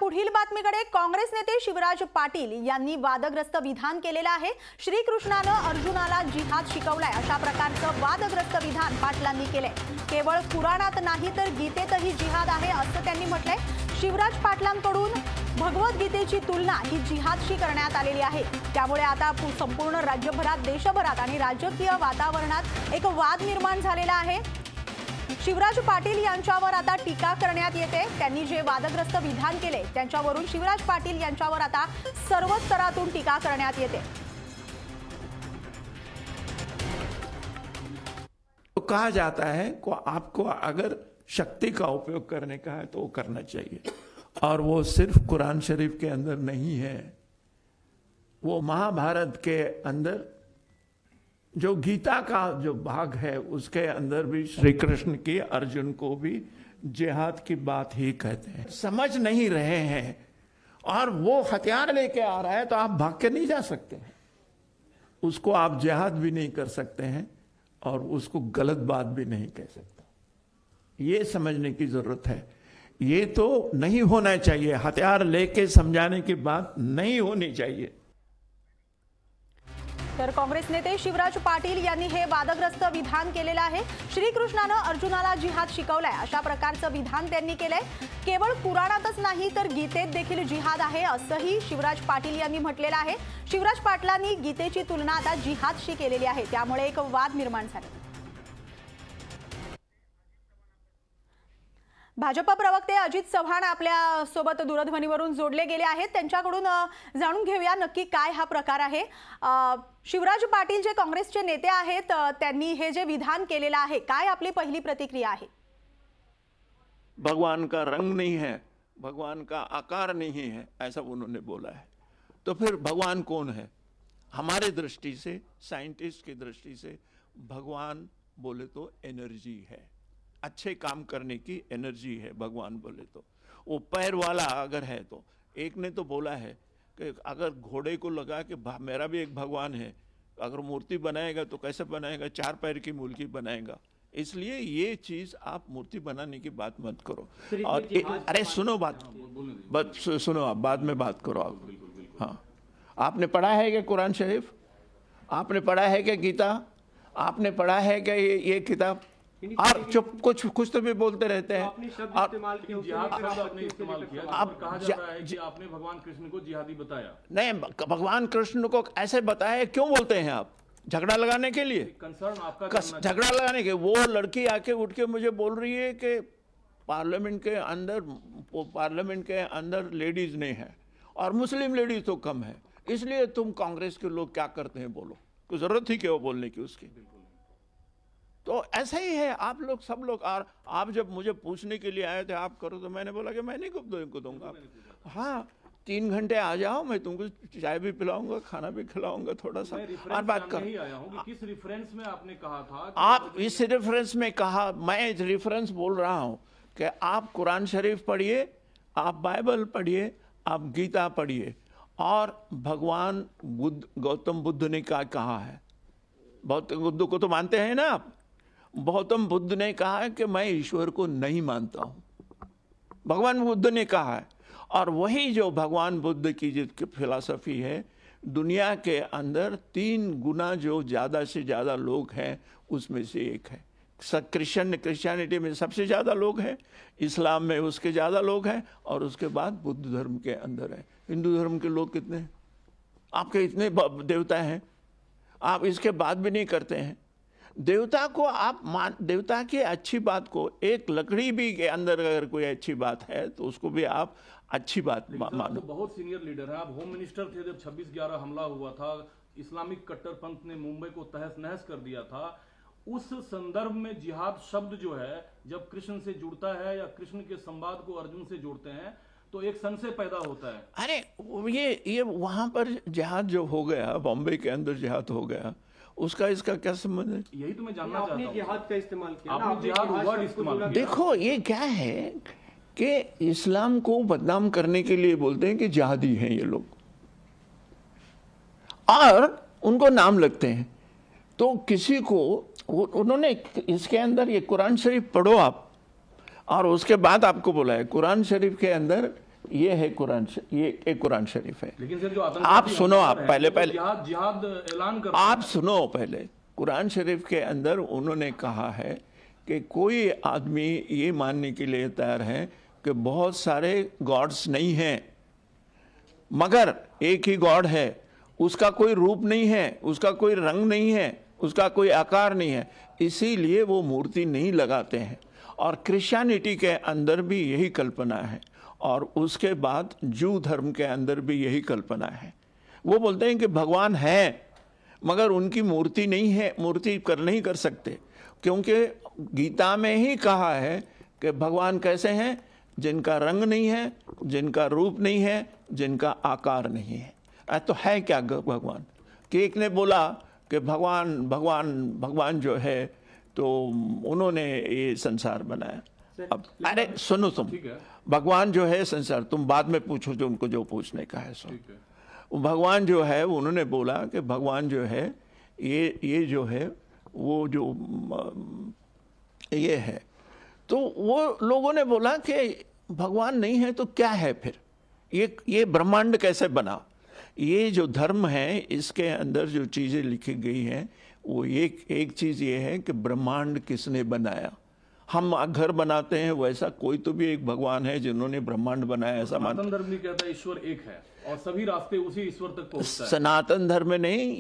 पुढील बातमीकडे काँग्रेस नेते शिवराज पाटील यांनी वादग्रस्त विधान केलेलं आहे। श्रीकृष्णानं अर्जुनाला जिहाद शिकवलाय अशा प्रकारचं वादग्रस्त विधान पाटलांनी केलंय। केवळ पुराणात नाही तर गीतेतही जिहाद आहे असं त्यांनी म्हटलंय। शिवराज पाटलांकडून भगवद्गीतेची तुलना ही जिहादशी करण्यात आलेली आहे। त्यामुळे आता संपूर्ण राज्यभरात, देशभरात आणि राजकीय वातावरणात एक वाद निर्माण झालेला आहे। शिवराज पाटील यांच्यावर आता टीका करण्यात येते। त्यांनी जे वादग्रस्त विधान केले त्यांच्यावरून शिवराज पाटील यांच्यावर आता सर्व स्तरातून टीका करण्यात येते। तो कहा जाता है को आपको अगर शक्ति का उपयोग करने का है तो वो करना चाहिए, और वो सिर्फ कुरान शरीफ के अंदर नहीं है, वो महाभारत के अंदर जो गीता का जो भाग है उसके अंदर भी श्री कृष्ण की अर्जुन को भी जिहाद की बात ही कहते हैं। समझ नहीं रहे हैं और वो हथियार लेके आ रहा है तो आप भाग के नहीं जा सकते हैं, उसको आप जिहाद भी नहीं कर सकते हैं और उसको गलत बात भी नहीं कह सकते। ये समझने की जरूरत है। ये तो नहीं होना चाहिए, हथियार लेके समझाने की बात नहीं होनी चाहिए। तर काँग्रेस नेते शिवराज पाटील यांनी हे वादग्रस्त विधान केलेलं आहे। श्रीकृष्णानं अर्जुनाला जिहाद शिकवलाय अशा प्रकारचं विधान त्यांनी केलंय। केवळ पुराणातच नाही तर गीतेत देखील जिहाद आहे असंही शिवराज पाटील यांनी म्हटलेलं आहे। शिवराज पाटलांनी गीतेची तुलना आता जिहादशी केलेली आहे, त्यामुळे एक वाद निर्माण झाला। भाजपा प्रवक्ते अजित चव्हाण आपल्या सोबत दूरध्वनीवरून जोडले गेले आहेत। त्यांच्याकडून जाणून घेऊया नक्की काय हा प्रकार आहे। शिवराज पाटील जे काँग्रेसचे नेते आहेत त्यांनी हे जे विधान केलेलं आहे, काय आपली पहिली प्रतिक्रिया आहे? भगवान का रंग नहीं है, भगवान का आकार नहीं है, ऐसा उन्होंने बोला है। तो फिर भगवान कौन है? हमारे दृष्टि से, साइंटिस्ट की दृष्टि से भगवान बोले तो एनर्जी है, अच्छे काम करने की एनर्जी है भगवान बोले तो। वो पैर वाला अगर है तो, एक ने तो बोला है कि अगर घोड़े को लगा कि मेरा भी एक भगवान है, अगर मूर्ति बनाएगा तो कैसे बनाएगा? 4 पैर की मूर्ति बनाएगा। इसलिए ये चीज आप मूर्ति बनाने की बात मत करो। और अरे सुनो बात सुनो, आप बाद में बात करो आप। हाँ, आपने पढ़ा है क्या कुरान शरीफ? आपने पढ़ा है क्या गीता? आपने पढ़ा है क्या ये किताब? और चुप कुछ तो भी बोलते रहते हैं। आपने शब्द इस्तेमाल किया, आप कहा जाता है कि आपने भगवान कृष्ण को जिहादी बताया। नहीं, भगवान कृष्ण को ऐसे बताया क्यों बोलते हैं आप? झगड़ा लगाने के लिए? कंसर्न आपका झगड़ा लगाने के? वो लड़की आके उठ के मुझे बोल रही है कि पार्लियामेंट के अंदर लेडीज नहीं है और मुस्लिम लेडीज तो कम है, इसलिए तुम कांग्रेस के लोग क्या करते हैं बोलो। कोई जरूरत थी क्या वो बोलने की उसकी? तो ऐसा ही है, आप लोग सब लोग। और आप जब मुझे पूछने के लिए आए थे आप करो, तो मैंने बोला कि मैं नहीं को दूंगा। हाँ, 3 घंटे आ जाओ, मैं तुमको चाय भी पिलाऊंगा, खाना भी खिलाऊंगा थोड़ा सा, और बात कर। किस रेफरेंस में आपने कहा था? आप इस रेफरेंस में कहा, मैं रेफरेंस बोल रहा हूँ कि आप कुरान शरीफ पढ़िए, आप बाइबल पढ़िए, आप गीता पढ़िए, और भगवान बुद्ध, गौतम बुद्ध ने क्या कहा है? गौतम बुद्ध को तो मानते हैं ना आप? गौतम बुद्ध ने कहा है कि मैं ईश्वर को नहीं मानता हूं, भगवान बुद्ध ने कहा है। और वही जो भगवान बुद्ध की जो फिलॉसफी है, दुनिया के अंदर 3 गुना जो ज़्यादा से ज़्यादा लोग हैं उसमें से एक है। क्रिश्चियनिटी में सबसे ज़्यादा लोग हैं, इस्लाम में उसके ज़्यादा लोग हैं, और उसके बाद बुद्ध धर्म के अंदर है। हिंदू धर्म के लोग कितने हैं? आपके इतने देवता हैं, आप इसके बात भी नहीं करते हैं। देवता को आप देवता की अच्छी बात को, एक लकड़ी भी के अंदर अगर कोई अच्छी बात है तो उसको भी आप अच्छी बात मानो। तो बहुत सीनियर लीडर हैं, आप होम मिनिस्टर थे जब 26/11 हमला हुआ था, इस्लामिक कट्टरपंथ ने मुंबई को तहस नहस कर दिया था। उस संदर्भ में जिहाद शब्द जो है, जब कृष्ण से जुड़ता है या कृष्ण के संवाद को अर्जुन से जोड़ते हैं तो एक संशय पैदा होता है। अरे ये वहां पर जिहाद जो हो गया, बॉम्बे के अंदर जिहाद हो गया, उसका इसका क्या संबंध है? यही तो मैं जानना चाहता हूं। आपने जिहाद का इस्तेमाल किया, आपने जिहाद वर्ड इस्तेमाल किया। देखो, ये क्या है कि इस्लाम को बदनाम करने के लिए बोलते हैं कि जिहादी हैं ये लोग, और उनको नाम लगते हैं। तो किसी को उन्होंने इसके अंदर ये कुरान शरीफ पढ़ो आप, और उसके बाद आपको बोला है कुरान शरीफ के अंदर ये है कुरान, ये एक कुरान शरीफ है। लेकिन सर जो आप सुनो, आप पहले जिहाद ऐलान करते आप सुनो पहले। कुरान शरीफ के अंदर उन्होंने कहा है कि कोई आदमी ये मानने के लिए तैयार है कि बहुत सारे गॉड्स नहीं हैं, मगर एक ही गॉड है, उसका कोई रूप नहीं है, उसका कोई रंग नहीं है, उसका कोई आकार नहीं है, इसीलिए वो मूर्ति नहीं लगाते हैं। और क्रिश्चियनिटी के अंदर भी यही कल्पना है, और उसके बाद जू धर्म के अंदर भी यही कल्पना है। वो बोलते हैं कि भगवान है, मगर उनकी मूर्ति नहीं है, मूर्ति नहीं कर सकते, क्योंकि गीता में ही कहा है कि भगवान कैसे हैं, जिनका रंग नहीं है, जिनका रूप नहीं है, जिनका आकार नहीं है। तो है क्या भगवान? कि एक ने बोला कि भगवान भगवान भगवान जो है, तो उन्होंने ये संसार बनाया। अब अरे सुनो तुम, भगवान जो है संसार, तुम बाद में पूछो जो उनको जो पूछने का है। सो भगवान जो है, उन्होंने बोला कि भगवान जो है ये जो है वो जो ये है, तो वो लोगों ने बोला कि भगवान नहीं है तो क्या है फिर, ये ब्रह्मांड कैसे बना? ये जो धर्म है इसके अंदर जो चीज़ें लिखी गई हैं वो एक चीज़ ये है कि ब्रह्मांड किसने बनाया। हम घर बनाते हैं, वैसा कोई तो भी एक भगवान है जिन्होंने ब्रह्मांड बनाया, ऐसा सनातन धर्म भी कहता है ईश्वर एक है और सभी रास्ते उसी ईश्वर तक पहुंचता है। सनातन धर्म में नहीं,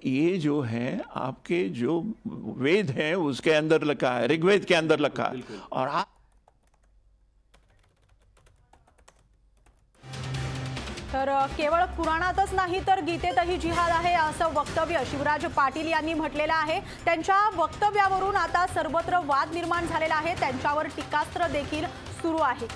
ये जो है आपके जो वेद हैं उसके अंदर लिखा है, ऋग्वेद के अंदर लिखा है। और आप तर केवळ पुराणातच नाही तर गीतेतही जिहाद आहे असं वक्तव्य शिवराज पाटील यांनी म्हटलेलं आहे। त्यांच्या वक्तव्यावरून आता सर्वत्र वाद निर्माण झालेला आहे, त्यांच्यावर टीकास्त्र देखील सुरू आहे।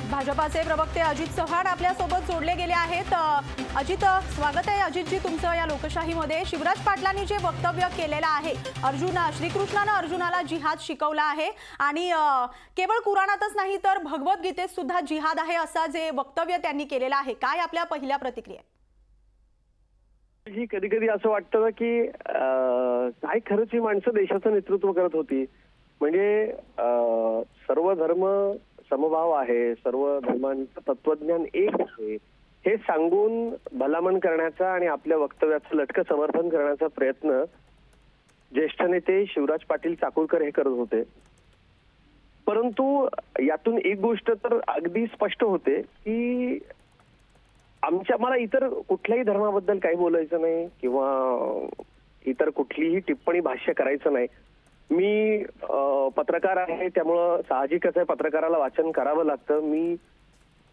भाजपाचे प्रवक्ते अजित चव्हाण आपल्या सोबत जोडले गेले आहेत। अजित, स्वागत आहे अजितजी तुमचं या लोकशाहीमध्ये। शिवराज पाटलांनी जे वक्तव्य केलेलं आहे, श्रीकृष्णाने अर्जुनाला जिहाद शिकवला आहे आणि केवळ कुराणातच नाही तर भगवद्गीतेत सुद्धा जिहाद आहे असं जे वक्तव्य त्यांनी केलेलं आहे, काय आपल्या पहिल्या प्रतिक्रिया? ही कधी कधी असं वाटतं ना की काय खरंच ही माणसं देशाचं नेतृत्व करत होती, म्हणजे सर्व धर्म समभाव आहे, सर्व धर्मांचं तत्वज्ञान एक आहे हे सांगून भलामण करण्याचा आणि आपल्या वक्तव्याचं लटकं समर्थन करण्याचा प्रयत्न ज्येष्ठ नेते शिवराज पाटील चाकूरकर हे करत होते। परंतु यातून एक गोष्ट तर अगदी स्पष्ट होते की मला इतर कुठल्याही धर्माबद्दल काही बोलायचं नाही किंवा इतर कुठलीही टिप्पणी भाष्य करायचं नाही। मी पत्रकार आहे, त्यामुळं साहजिकच आहे पत्रकाराला वाचन करावं लागतं। मी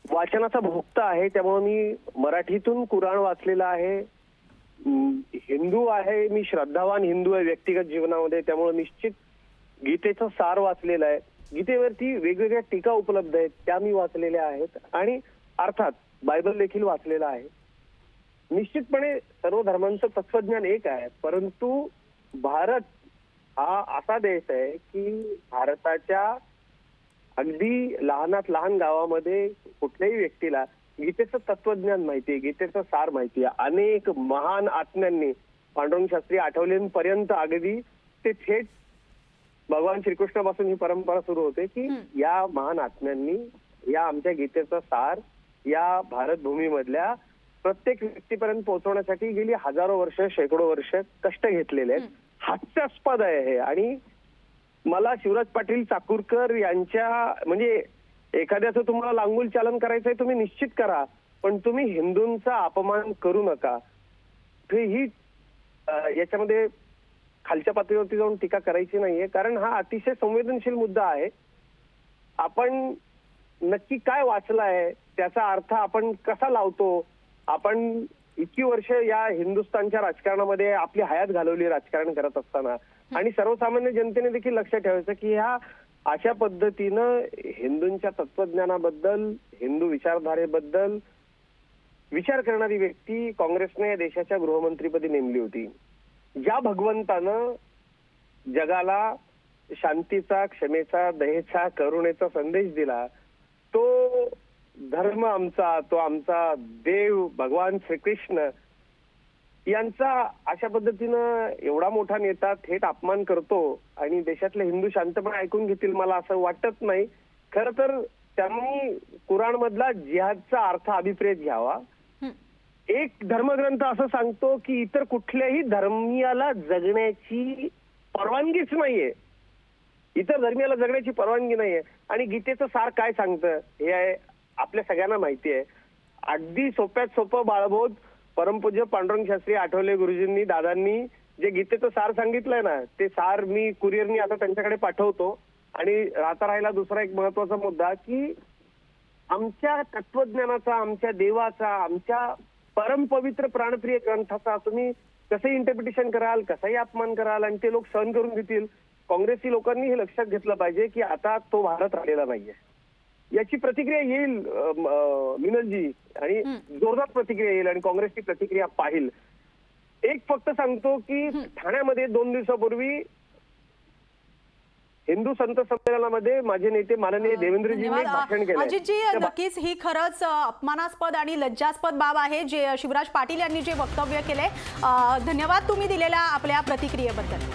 वाचनाचा भोक्ता आहे, त्यामुळे मी मराठीतून कुराण वाचलेला आहे, हिंदू आहे, मी श्रद्धावान हिंदू आहे व्यक्तिगत जीवनामध्ये, त्यामुळे निश्चित गीतेचं सार वाचलेलं आहे। गीतेवरती वेगवेगळ्या टीका उपलब्ध आहेत त्या मी वाचलेल्या आहेत आणि अर्थात बायबल देखील वाचलेला आहे। निश्चितपणे सर्व धर्मांचं तत्वज्ञान एक आहे, परंतु भारत हा असा देश आहे की भारताच्या अगदी लहानात लहान गावामध्ये कुठल्याही व्यक्तीला गीतेचं तत्वज्ञान माहिती आहे, गीतेचं सार माहिती आहे। अनेक महान आत्म्यांनी पांडुरंग शास्त्री आठवलेंपर्यंत अगदी ते थेट भगवान श्रीकृष्णापासून ही परंपरा सुरू होते की या महान आत्म्यांनी या आमच्या गीतेचा सार या भारत भूमीमधल्या प्रत्येक व्यक्तीपर्यंत पोहोचवण्यासाठी गेली हजारो वर्ष शेकडो वर्ष कष्ट घेतलेले आहेत। हास्यास्पद आहे हे। आणि मला शिवराज पाटील चाकूरकर यांच्या म्हणजे एखाद्याचं तुम्हाला लांगुल चालन करायचंय तुम्ही निश्चित करा, पण तुम्ही हिंदूंचा अपमान करू नका। ही याच्यामध्ये खालच्या पातळीवरती जाऊन टीका करायची नाहीये, कारण हा अतिशय संवेदनशील मुद्दा आहे। आपण नक्की काय वाचलाय, त्याचा अर्थ आपण कसा लावतो, आपण इतकी वर्ष या हिंदुस्थानच्या राजकारणामध्ये आपली हयात घालवली राजकारण करत असताना, आणि सर्वसामान्य जनतेने देखील लक्षात ठेवायचं की ह्या अशा पद्धतीनं हिंदूंच्या तत्वज्ञानाबद्दल, हिंदू विचारधारेबद्दल विचार करणारी व्यक्ती काँग्रेसने या देशाच्या गृहमंत्रीपदी नेमली होती। ज्या भगवंतानं जगाला शांतीचा, क्षमेचा, दयेचा, करुणेचा संदेश दिला, तो धर्म आमचा, तो आमचा देव भगवान श्रीकृष्ण यांचा अशा पद्धतीनं एवढा मोठा नेता थेट अपमान करतो आणि देशातले हिंदू शांतपणे ऐकून घेतील मला असं वाटत नाही. खरं तर त्यांनी कुराण मधला जिहादचा अर्थ अभिप्रेत घ्यावा. एक धर्मग्रंथ असं सांगतो की इतर कुठल्याही धर्मीयाला जगण्याची परवानगीच नाहीये. इतर धर्मीयाला जगण्याची परवानगी नाहीये. आणि गीतेचं सार काय सांगतं हे आहे आपल्या सगळ्यांना माहिती आहे. अगदी सोप्यात सोपं बाळबोध परमपूज्य पांडुरंग शास्त्री आठवले गुरुजींनी दादांनी जे गीतेचं सार सांगितलंय ना ते सार मी कुरिअरनी आता त्यांच्याकडे पाठवतो. आणि राहिला दुसरा एक महत्वाचा मुद्दा की आमच्या तत्वज्ञानाचा, आमच्या देवाचा, आमच्या परमपवित्र प्राणप्रिय ग्रंथाचा तुम्ही कसंही इंटरप्रिटेशन कराल, कसंही अपमान कराल आणि ते लोक सहन करून घेतील. काँग्रेसी लोकांनी हे लक्षात घेतलं पाहिजे की आता तो भारत राहिलेला नाहीये. याची प्रतिक्रिया येईल मिनलजी, आणि जोरदार प्रतिक्रिया येईल आणि काँग्रेसची प्रतिक्रिया पाहिल. एक फक्त सांगतो की ठाण्यामध्ये 2 दिवसापूर्वी हिंदू संत संमेलनामध्ये माझे नेते माननीय देवेंद्रजींनी भाषण केलं. अजितजी, नक्कीच ही खरंच अपमानास्पद आणि लज्जास्पद बाब आहे जे शिवराज पाटील यांनी जे वक्तव्य केले. धन्यवाद तुम्ही दिलेल्या आपल्या प्रतिक्रियेबद्दल.